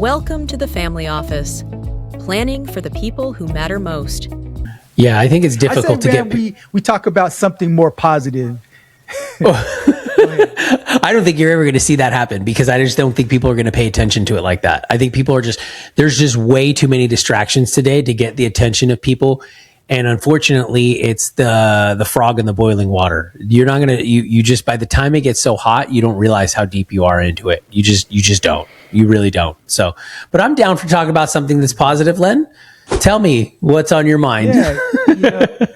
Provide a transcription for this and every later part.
Welcome to the Family Office, planning for the people who matter most. Yeah, I think it's difficult to get. We talk about something more positive. I don't think you're ever going to see that happen because I just don't think people are going to pay attention to it like that. I think people are there's just way too many distractions today to get the attention of people. And unfortunately, it's the frog in the boiling water. You're not going to, you just, by the time it gets so hot, you don't realize how deep you are into it. You just don't. You really don't. So, but I'm down for talking about something that's positive, Len. Tell me what's on your mind. Yeah.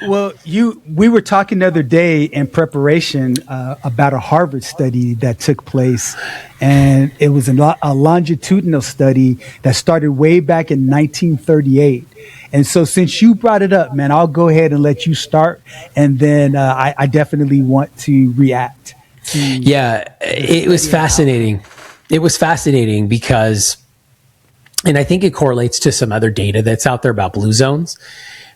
Well, we were talking the other day in preparation about a Harvard study that took place, and it was a longitudinal study that started way back in 1938. And so since you brought it up, man, I'll go ahead and let you start, and then I definitely want to react. It was fascinating. It was fascinating because, and I think it correlates to some other data that's out there about blue zones.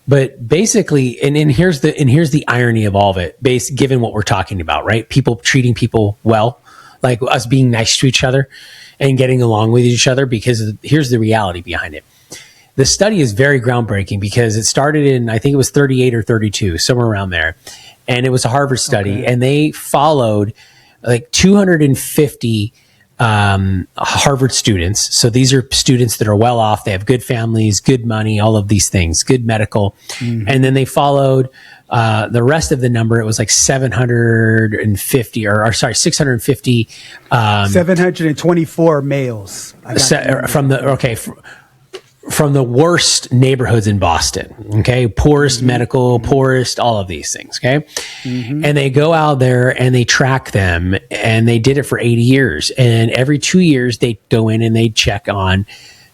But basically, and here's the irony of all of it, given what we're talking about, right? People treating people well, like us being nice to each other and getting along with each other, because here's the reality behind it. The study is very groundbreaking because it started in, I think it was 38 or 32, somewhere around there. And it was a Harvard study, and they followed like 250 Harvard students. So these are students that are well off. They have good families, good money, all of these things, good medical. Mm-hmm. And then they followed the rest of the number. It was like 750 or 650. 724 males. From the worst neighborhoods in Boston, okay? Poorest medical, poorest, all of these things, okay? Mm-hmm. And they go out there and they track them, and they did it for 80 years. And every 2 years, they go in and they check on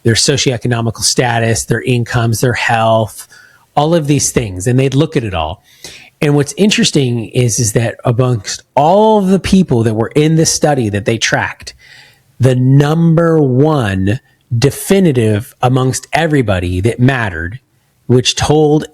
their socioeconomical status, their incomes, their health, all of these things. And they'd look at it all. And what's interesting is that amongst all of the people that were in this study that they tracked, the number one definitive amongst everybody that mattered, which told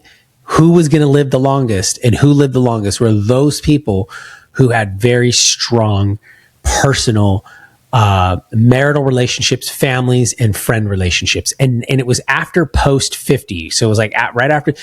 who was going to live the longest and who lived the longest, were those people who had very strong personal marital relationships, families, and friend relationships. And it was after post 50. So it was like right after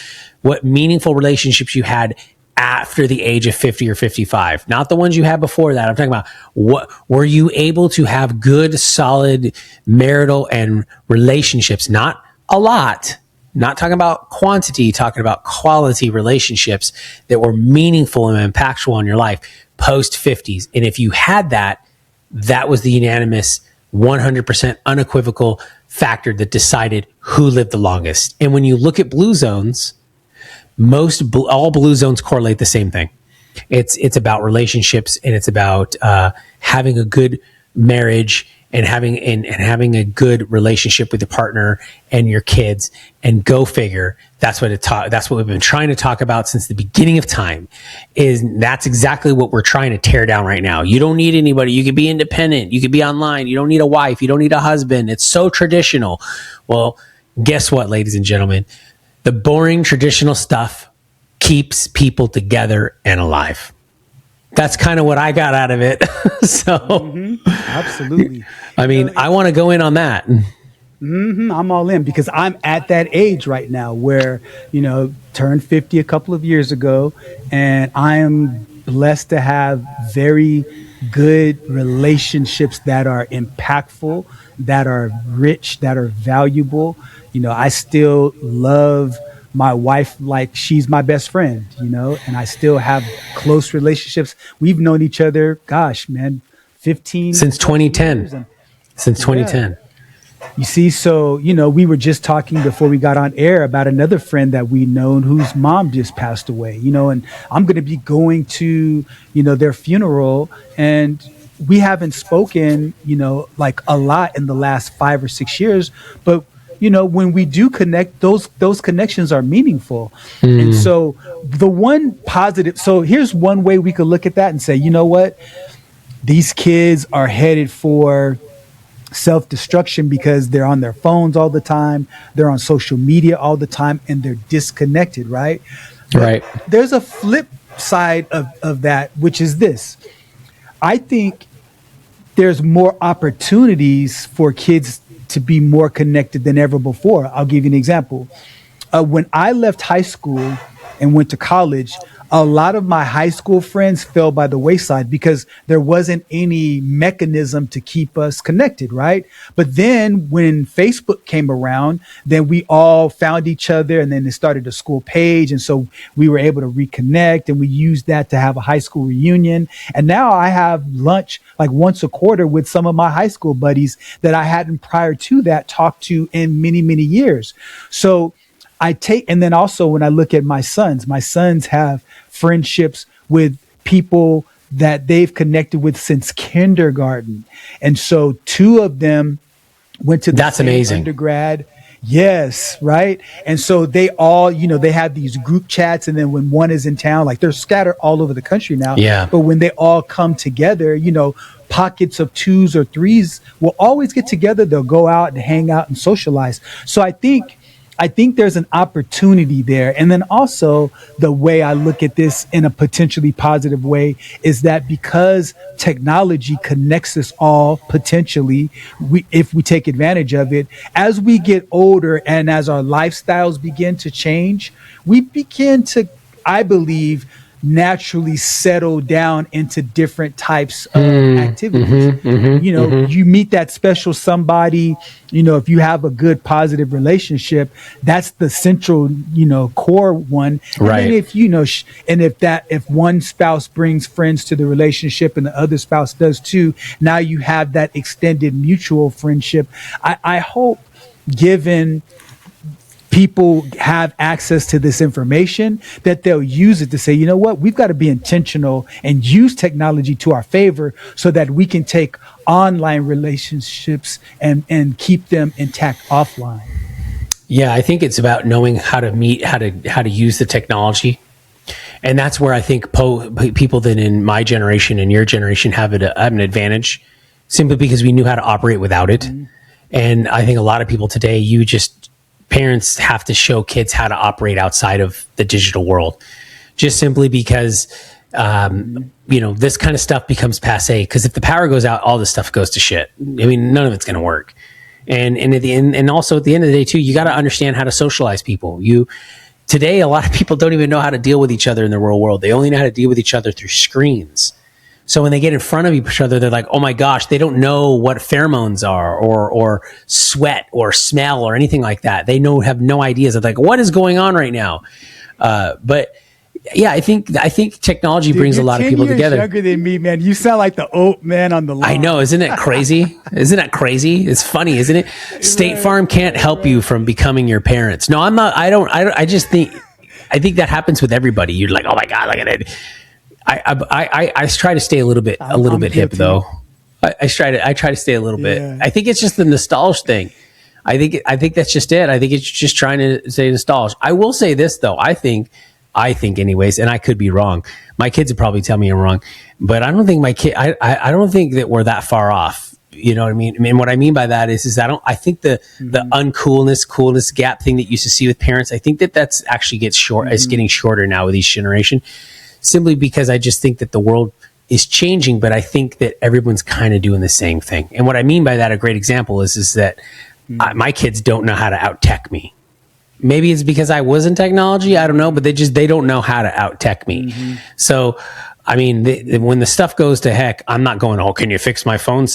what meaningful relationships you had after the age of 50 or 55, not the ones you had before that. I'm talking about, what were you able to have good, solid marital and relationships? Not a lot, not talking about quantity, talking about quality relationships that were meaningful and impactful on your life post 50s. And if you had that, that was the unanimous 100% unequivocal factor that decided who lived the longest. And when you look at blue zones, all blue zones correlate the same thing. It's about relationships, and it's about having a good marriage and having a good relationship with your partner and your kids. And go figure, that's what we've been trying to talk about since the beginning of time. That's exactly what we're trying to tear down right now. You don't need anybody. You can be independent. You can be online. You don't need a wife. You don't need a husband. It's so traditional. Well, guess what, ladies and gentlemen? The boring traditional stuff keeps people together and alive. That's kind of what I got out of it. Absolutely. I mean, I want to go in on that. Mm-hmm. I'm all in because I'm at that age right now where, turned 50 a couple of years ago, and I am blessed to have very good relationships that are impactful, that are rich, that are valuable. I still love my wife like she's my best friend, and I still have close relationships. We've known each other, 15 since 2010. Since 2010. You see, so, we were just talking before we got on air about another friend that we known whose mom just passed away, and I'm going to be going to, their funeral, and we haven't spoken, like a lot in the last 5 or 6 years, but when we do connect, those connections are meaningful. And so the one positive, so here's one way we could look at that and say, you know what? These kids are headed for self-destruction because they're on their phones all the time. They're on social media all the time, and they're disconnected, right? Right. But there's a flip side of that, which is this. I think there's more opportunities for kids to be more connected than ever before. I'll give you an example. When I left high school and went to college, a lot of my high school friends fell by the wayside because there wasn't any mechanism to keep us connected, right? But then when Facebook came around, then we all found each other, and then it started a school page. And so we were able to reconnect, and we used that to have a high school reunion. And now I have lunch like once a quarter with some of my high school buddies that I hadn't prior to that talked to in many, many years. So and then also when I look at my sons have friendships with people that they've connected with since kindergarten. And so two of them went to the same undergrad. Yes. Right. And so they all, they have these group chats. And then when one is in town, like they're scattered all over the country now. Yeah. But when they all come together, pockets of 2s or 3s will always get together. They'll go out and hang out and socialize. So I think there's an opportunity there. And then also the way I look at this in a potentially positive way is that because technology connects us all potentially, if we take advantage of it, as we get older and as our lifestyles begin to change, we begin to, I believe, naturally settle down into different types of activities. You meet that special somebody, if you have a good positive relationship, that's the central, core one. Right. And if one spouse brings friends to the relationship and the other spouse does too, now you have that extended mutual friendship. I hope, given people have access to this information, that they'll use it to say, we've got to be intentional and use technology to our favor so that we can take online relationships and keep them intact offline. Yeah, I think it's about knowing how to meet, how to use the technology. And that's where I think people that in my generation and your generation have an advantage, simply because we knew how to operate without it. And I think a lot of people today, parents have to show kids how to operate outside of the digital world, just simply because, this kind of stuff becomes passé. Because if the power goes out, all this stuff goes to shit. I mean, none of it's going to work. And at the end, and also at the end of the day too, you got to understand how to socialize people. Today, a lot of people don't even know how to deal with each other in the real world. They only know how to deal with each other through screens. So when they get in front of each other, they're like, oh my gosh, they don't know what pheromones are or sweat or smell or anything like that. They have no ideas of like, what is going on right now? But yeah, I think technology brings a lot of people together. You're younger than me, man. You sound like the old man on the lawn. I know. Isn't it crazy? Isn't that crazy? It's funny, isn't it? State Farm can't help you from becoming your parents. No, I'm not. I just think that happens with everybody. You're like, oh my God, look at it. I try to stay a little bit hip though. I try to stay a little bit. I think it's just the nostalgia thing. I think that's just it. I think it's just trying to say nostalgia. I will say this though. I think anyways, and I could be wrong. My kids would probably tell me I'm wrong, but I don't think I don't think that we're that far off. You know what I mean? I mean, what I mean by that is I think the coolness gap thing that you used to see with parents, I think that's actually it's getting shorter now with each generation. Simply because I just think that the world is changing, but I think that everyone's kind of doing the same thing. And what I mean by that, a great example is that my kids don't know how to out-tech me. Maybe it's because I was in technology, I don't know, but they don't know how to out-tech me. So, I mean, when the stuff goes to heck, I'm not going, oh, can you fix my phone?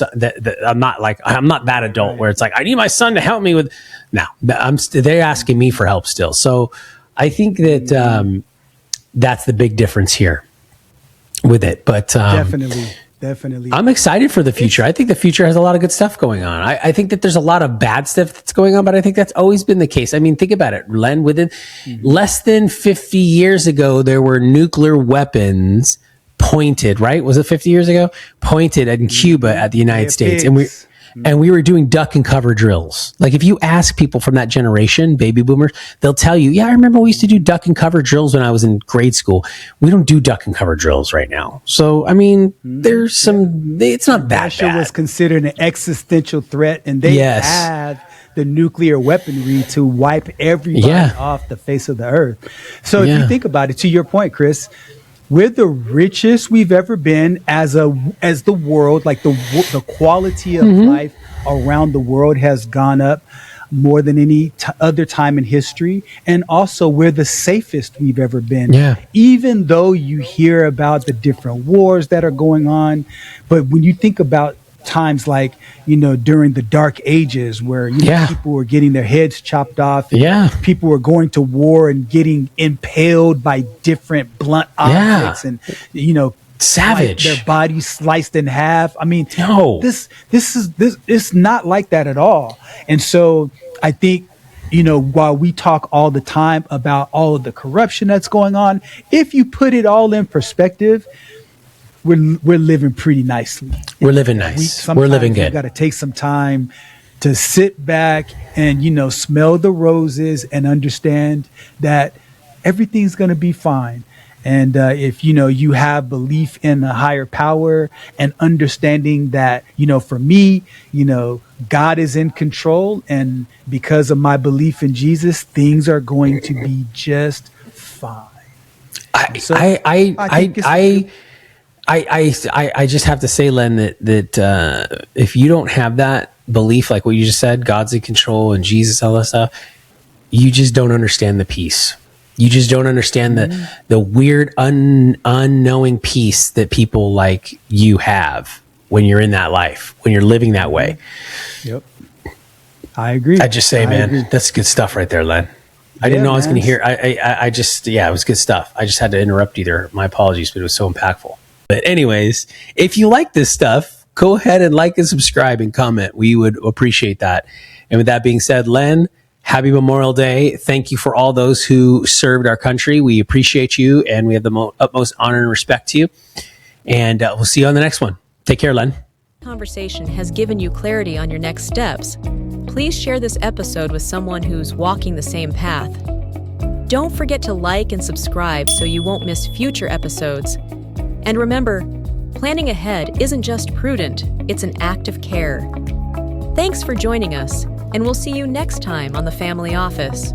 I'm not that adult where it's like, I need my son to help me with. No, they're asking me for help still. So I think that, that's the big difference here with it. But definitely. I'm excited for the future. I think the future has a lot of good stuff going on. I think that there's a lot of bad stuff that's going on, but I think that's always been the case. I mean, think about it, Len. Within less than 50 years ago, there were nuclear weapons pointed, right? Was it 50 years ago? Pointed at Cuba at the United States. And we were doing duck and cover drills. Like if you ask people from that generation, baby boomers, they'll tell you, yeah, I remember we used to do duck and cover drills when I was in grade school. We don't do duck and cover drills right now. So, I mean, there's it's not that Russia bad. was considered an existential threat, and they had the nuclear weaponry to wipe everybody off the face of the earth. So if you think about it, to your point, Chris, we're the richest we've ever been as the world, like the quality of life around the world has gone up more than any other time in history. And also, we're the safest we've ever been. Yeah. Even though you hear about the different wars that are going on, but when you think about times like, during the dark ages where, people were getting their heads chopped off. People were going to war and getting impaled by different blunt objects and, savage, their bodies sliced in half. I mean, no, this it's not like that at all. And so I think, while we talk all the time about all of the corruption that's going on, if you put it all in perspective, we're living pretty nicely. We're living nice. We're living good. You got to take some time to sit back and, smell the roses and understand that everything's going to be fine. And if, you have belief in a higher power and understanding that, for me, God is in control. And because of my belief in Jesus, things are going to be just fine. I just have to say, Len, that if you don't have that belief, like what you just said, God's in control and Jesus, all that stuff, you just don't understand the peace. You just don't understand the weird, unknowing peace that people like you have when you're in that life, when you're living that way. Yep. I agree. I just say, man, that's good stuff right there, Len. I didn't know I was going to hear. I just, it was good stuff. I just had to interrupt you there. My apologies, but it was so impactful. But anyways, if you like this stuff, go ahead and like and subscribe and comment. We would appreciate that. And with that being said, Len, happy Memorial Day. Thank you for all those who served our country. We appreciate you, and we have the utmost honor and respect to you. And we'll see you on the next one. Take care, Len. Conversation has given you clarity on your next steps. Please share this episode with someone who's walking the same path. Don't forget to like and subscribe so you won't miss future episodes. And remember, planning ahead isn't just prudent, it's an act of care. Thanks for joining us, and we'll see you next time on The Family Office.